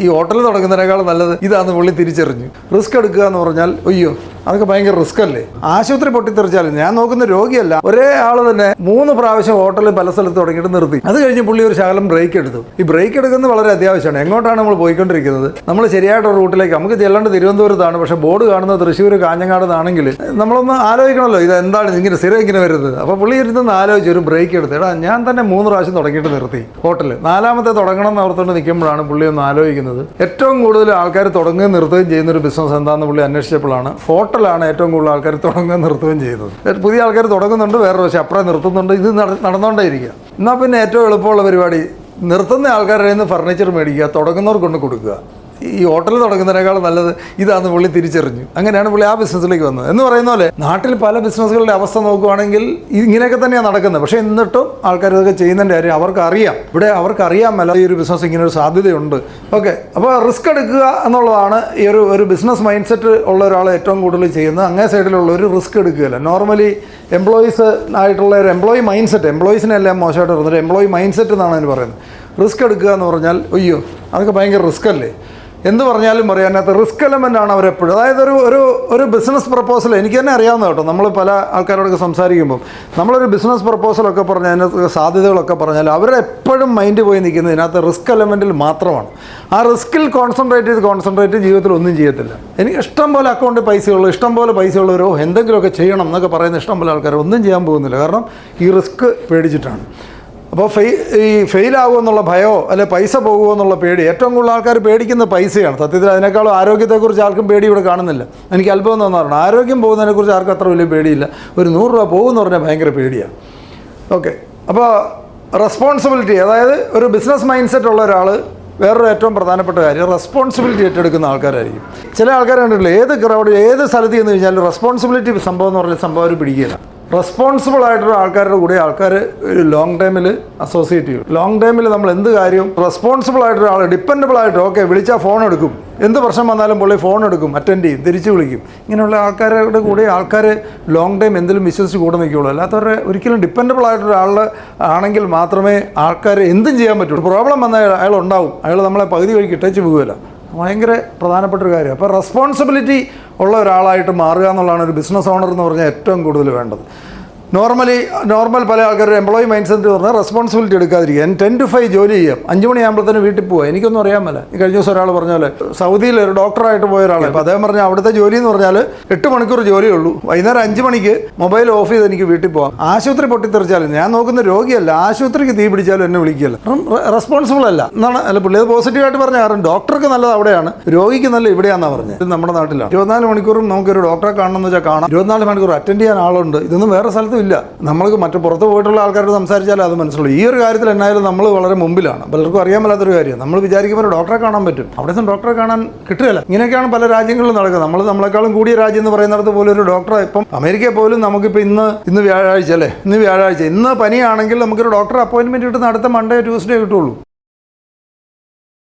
ഈ ഹോട്ടൽ തുടങ്ങുന്നതിനേക്കാൾ നല്ലത് ഇതാന്ന് പുള്ളി തിരിച്ചറിഞ്ഞു. റിസ്ക് എടുക്കുക എന്ന് പറഞ്ഞാൽ അയ്യോ അതൊക്കെ ഭയങ്കര റിസ്ക് അല്ലേ. ആശുപത്രി പൊട്ടിത്തെറിച്ചാലും ഞാൻ നോക്കുന്ന രോഗിയല്ല, ഒരേ ആൾ തന്നെ 3 പ്രാവശ്യം ഹോട്ടലിൽ പല സ്ഥലത്ത് തുടങ്ങിയിട്ട് നിർത്തി. അത് കഴിഞ്ഞ് പുള്ളി ഒരു ശകലം ബ്രേക്ക് എടുത്തു. ഈ ബ്രേക്ക് എടുക്കുന്നത് വളരെ അത്യാവശ്യമാണ്. എങ്ങോട്ടാണ് നമ്മൾ പോയിക്കൊണ്ടിരിക്കുന്നത്? നമ്മൾ ശരിയായിട്ടൊരു റൂട്ടിലേക്ക് നമുക്ക് ചെല്ലേണ്ടത് തിരുവനന്തപുരത്താണ്, പക്ഷേ ബോർഡ് കാണുന്നത് തൃശ്ശൂർ കാഞ്ഞങ്ങാടെന്നാണെങ്കിൽ നമ്മളൊന്ന് ആലോചിക്കണമല്ലോ ഇത് എന്താണ് ഇങ്ങനെ സ്ഥിരം ഇങ്ങനെ വരുന്നത്. അപ്പോൾ പുള്ളി ഇരുന്ന് ആലോചിച്ച് ഒരു ബ്രേക്ക് എടുത്ത് എടാ ഞാൻ തന്നെ 3 പ്രാവശ്യം തുടങ്ങിയിട്ട് നിർത്തി ഹോട്ടൽ, 4ാമത്തെ തുടങ്ങണം എന്ന് ഓർത്തുകൊണ്ട് നിൽക്കുമ്പോഴാണ് പുള്ളി ഒന്ന് ആലോചിക്കുന്നത് ഏറ്റവും കൂടുതൽ ആൾക്കാർ തുടങ്ങുകയും നിർത്തുകയും ചെയ്യുന്നൊരു ബിസിനസ് എന്താണെന്ന് പുള്ളി അന്വേഷിച്ചപ്പോഴാണ് ഹോട്ടലാണ് ഏറ്റവും കൂടുതൽ ആൾക്കാർ തുടങ്ങുകയും നിർത്തുകയും ചെയ്യുന്നത്. പുതിയ ആൾക്കാർ തുടങ്ങുന്നുണ്ട്, വേറെ പക്ഷേ അപ്പുറം നിർത്തുന്നുണ്ട്, ഇത് നടന്നുകൊണ്ടേയിരിക്കുക. എന്നാൽ പിന്നെ ഏറ്റവും എളുപ്പമുള്ള പരിപാടി നിർത്തുന്ന ആൾക്കാരുടെ നിന്ന് ഫർണിച്ചർ മേടിക്കുക, തുടങ്ങുന്നവർക്ക് കൊണ്ട് കൊടുക്കുക. ഈ ഹോട്ടൽ തുടങ്ങുന്നതിനേക്കാൾ നല്ലത് ഇതാന്ന് പുള്ളി തിരിച്ചറിഞ്ഞു. അങ്ങനെയാണ് പുള്ളി ആ ബിസിനസ്സിലേക്ക് വന്നത്. എന്ന് പറയുന്ന പോലെ നാട്ടിൽ പല ബിസിനസ്സുകളുടെ അവസ്ഥ നോക്കുകയാണെങ്കിൽ ഇങ്ങനെയൊക്കെ തന്നെയാണ് നടക്കുന്നത്. പക്ഷേ എന്നിട്ടും ആൾക്കാർ ഇതൊക്കെ ചെയ്യുന്നതിൻ്റെ കാര്യം അവർക്കറിയാം. ഇവിടെ അവർക്കറിയാമല്ല ഈ ഒരു ബിസിനസ് ഇങ്ങനെ ഒരു സാധ്യതയുണ്ട്. ഓക്കെ, അപ്പോൾ റിസ്ക് എടുക്കുക എന്നുള്ളതാണ് ഈ ഒരു ബിസിനസ് മൈൻഡ് സെറ്റ് ഉള്ള ഒരാൾ ഏറ്റവും കൂടുതൽ ചെയ്യുന്നത്. അങ്ങേ സൈഡിലുള്ള ഒരു റിസ്ക് എടുക്കുകയല്ല. നോർമലി എംപ്ലോയീസ് ആയിട്ടുള്ള ഒരു എംപ്ലോയി മൈൻഡ് സെറ്റ്, എംപ്ലോയീസിനെല്ലാം മോശമായിട്ട് വരുന്നത് എംപ്ലോയി മൈൻഡ് സെറ്റ് എന്നാണ് അതിന് പറയുന്നത്. റിസ്ക് എടുക്കുക എന്ന് പറഞ്ഞാൽ അയ്യോ അതൊക്കെ ഭയങ്കര റിസ്ക് അല്ലേ എന്ത് പറഞ്ഞാലും പറയാനകത്ത് റിസ്ക് എലമെൻ്റാണ് അവരെപ്പോഴും. അതായത് ഒരു ബിസിനസ് പ്രപ്പോസൽ എനിക്ക് തന്നെ അറിയാവുന്ന കേട്ടോ. നമ്മൾ പല ആൾക്കാരോടൊക്കെ സംസാരിക്കുമ്പം നമ്മളൊരു ബിസിനസ് പ്രപ്പോസലൊക്കെ പറഞ്ഞാൽ അതിനകത്ത് സാധ്യതകളൊക്കെ പറഞ്ഞാൽ അവരെപ്പോഴും മൈൻഡ് പോയി നിൽക്കുന്നത് ഇതിനകത്ത് റിസ്ക് എലമെൻറ്റിൽ മാത്രമാണ്. ആ റിസ്കിൽ കോൺസെൻട്രേറ്റ് ജീവിതത്തിൽ ഒന്നും ചെയ്യത്തില്ല. എനിക്ക് ഇഷ്ടം പോലെ അക്കൗണ്ടിൽ പൈസയുള്ളൂ, ഇഷ്ടം പോലെ പൈസയുള്ളവരോ എന്തെങ്കിലുമൊക്കെ ചെയ്യണം എന്നൊക്കെ പറയുന്ന ഇഷ്ടം പോലെ ആൾക്കാർ ഒന്നും ചെയ്യാൻ പോകുന്നില്ല. കാരണം ഈ റിസ്ക് പേടിച്ചിട്ടാണ്. അപ്പോൾ ഫെയിലാകുമെന്നുള്ള ഭയമോ അല്ലെ പൈസ പോകുമോ എന്നുള്ള പേടി, ഏറ്റവും കൂടുതൽ ആൾക്കാർ പേടിക്കുന്ന പൈസയാണ്. സത്യത്തിൽ അതിനേക്കാളും ആരോഗ്യത്തെക്കുറിച്ച് ആർക്കും പേടി ഇവിടെ കാണുന്നില്ല. എനിക്ക് അത്ഭുതം തോന്നാറുണ്ട്. ആരോഗ്യം പോകുന്നതിനെക്കുറിച്ച് ആർക്കും അത്ര വലിയ പേടിയില്ല. ഒരു 100 രൂപ പോകുമെന്ന് പറഞ്ഞാൽ ഭയങ്കര പേടിയാണ്. ഓക്കെ, അപ്പോൾ റെസ്പോൺസിബിലിറ്റി, അതായത് ഒരു ബിസിനസ് മൈൻഡ് സെറ്റ് ഉള്ള ഒരാൾ വേറൊരു ഏറ്റവും പ്രധാനപ്പെട്ട കാര്യം റെസ്പോൺസിബിലിറ്റി ഏറ്റെടുക്കുന്ന ആൾക്കാരായിരിക്കും. ചില ആൾക്കാർ കണ്ടിട്ടില്ല, ഏത് ക്രൗഡ് ഏത് സ്ഥലത്ത് ചെന്ന് കഴിഞ്ഞാലും റെസ്പോൺസിബിലിറ്റി സംഭവം എന്ന് പറഞ്ഞ സംഭവം അവർ പിടിക്കില്ല. റെസ്പോൺസിബിൾ ആയിട്ടുള്ള ആൾക്കാരുടെ കൂടെ ആൾക്കാർ ഒരു ലോങ് ടൈമിൽ അസോസിയേറ്റ് ചെയ്യും. ലോങ് ടൈമിൽ നമ്മൾ എന്ത് കാര്യവും റെസ്പോൺസിബിൾ ആയിട്ടൊരു ആൾ, ഡിപ്പെൻഡബിൾ ആയിട്ട്, ഓക്കെ വിളിച്ചാൽ ഫോൺ എടുക്കും, എന്ത് പ്രശ്നം വന്നാലും പുള്ളി ഫോൺ എടുക്കും, അറ്റൻഡ് ചെയ്യും, തിരിച്ചു വിളിക്കും. ഇങ്ങനെയുള്ള ആൾക്കാരുടെ കൂടെ ആൾക്കാർ ലോങ് ടൈം എന്തെങ്കിലും വിശ്വസിച്ച് കൂടെ നിൽക്കുകയുള്ളൂ. അല്ലാത്തവരെ ഒരിക്കലും ഡിപ്പെൻഡബിൾ ആയിട്ടൊരാൾ ആണെങ്കിൽ മാത്രമേ ആൾക്കാർ എന്തും ചെയ്യാൻ പറ്റുള്ളൂ. പ്രോബ്ലം വന്നാൽ അയാൾ ഉണ്ടാവും, അയാൾ നമ്മളെ പകുതി വഴിക്ക് ഇട്ടേച്ച് പോകുകയില്ല. ഭയങ്കര പ്രധാനപ്പെട്ടൊരു കാര്യം. അപ്പോൾ റെസ്പോൺസിബിലിറ്റി ഉള്ള ഒരാളായിട്ട് മാറുക എന്നുള്ളതാണ് ഒരു ബിസിനസ് ഓണർ എന്ന് പറഞ്ഞാൽ ഏറ്റവും കൂടുതൽ വേണ്ടത്. നോർമൽ പല ആൾക്കാരുടെ എംപ്ലോയി മൈൻഡ് സെറ്റ് പറഞ്ഞാൽ റെസ്പോൺസിബിലിറ്റി എടുക്കാതിരിക്കുക. 10 to 5 ജോലി ചെയ്യാം, 5 മണിയാകുമ്പോഴത്തേന് വീട്ടിൽ പോവുക. എനിക്കൊന്നും അറിയാൻ മേല. കഴിഞ്ഞ ദിവസം ഒരാൾ പറഞ്ഞ പോലെ സൗദിയിൽ ഒരു ഡോക്ടറായിട്ട് പോയ ഒരാളെ, അപ്പോൾ അദ്ദേഹം പറഞ്ഞാൽ അവിടുത്തെ ജോലി എന്ന് പറഞ്ഞാൽ 8 മണിക്കൂർ ജോലിയുള്ളൂ, വൈകുന്നേരം 5 മണിക്ക് മൊബൈൽ ഓഫ് ചെയ്ത് എനിക്ക് വീട്ടിൽ പോകാം. ആശുപത്രി പൊട്ടിത്തെറിച്ചാലും ഞാൻ നോക്കുന്ന രോഗിയല്ല, ആശുപത്രിക്ക് തീ പിടിച്ചാലും എന്നെ വിളിക്കുകയല്ല. റെസ്പോൺസിബിൾ അല്ല എന്നാണ്. അല്ല പുള്ളി അത് പോസിറ്റീവായിട്ട് പറഞ്ഞ കാരണം ഡോക്ടർക്ക് നല്ലത് അവിടെയാണ്, രോഗിക്ക് നല്ല ഇവിടെയാണെന്നാണ് പറഞ്ഞത്. ഇത് നമ്മുടെ നാട്ടിലാണ്. 24 മണിക്കൂറും നമുക്കൊരു ഡോക്ടറെ കാണണമെന്ന് വെച്ചാൽ കാണാം, 24 മണിക്കൂർ അറ്റൻഡ് ചെയ്യാൻ ആളുണ്ട്. ഇതൊന്നും വേറെ സ്ഥലത്തും ഇല്ല. നമ്മൾക്ക് മറ്റു പുറത്ത് പോയിട്ടുള്ള ആൾക്കാരോട് സംസാരിച്ചാൽ അത് മനസ്സിലുള്ളൂ. ഈ ഒരു കാര്യത്തിൽ എന്നായാലും നമ്മൾ വളരെ മുമ്പിലാണ്. പലർക്കും അറിയാൻ മേലാത്തൊരു കാര്യം, നമ്മൾ വിചാരിക്കുമ്പോൾ ഡോക്ടറെ കാണാൻ പറ്റും, അവിടെ നിന്ന് ഡോക്ടറെ കാണാൻ കിട്ടുകയില്ല. ഇങ്ങനെയൊക്കെയാണ് പല രാജ്യങ്ങളിലും നടക്കുന്നത്. നമ്മളെക്കാളും കൂടിയ രാജ്യം എന്ന് പറയുന്നിടത്ത് പോലും ഒരു ഡോക്ടറെ, ഇപ്പം അമേരിക്കയിൽ പോലും നമുക്കിപ്പോൾ ഇന്ന് വ്യാഴാഴ്ച അല്ലേ, ഇന്ന് പനിയാണെങ്കിൽ നമുക്കൊരു ഡോക്ടറെ അപ്പോയിൻമെൻറ്റ് കിട്ടുന്ന അടുത്ത മൺഡേ ട്യൂസ്ഡേ കിട്ടുള്ളൂ.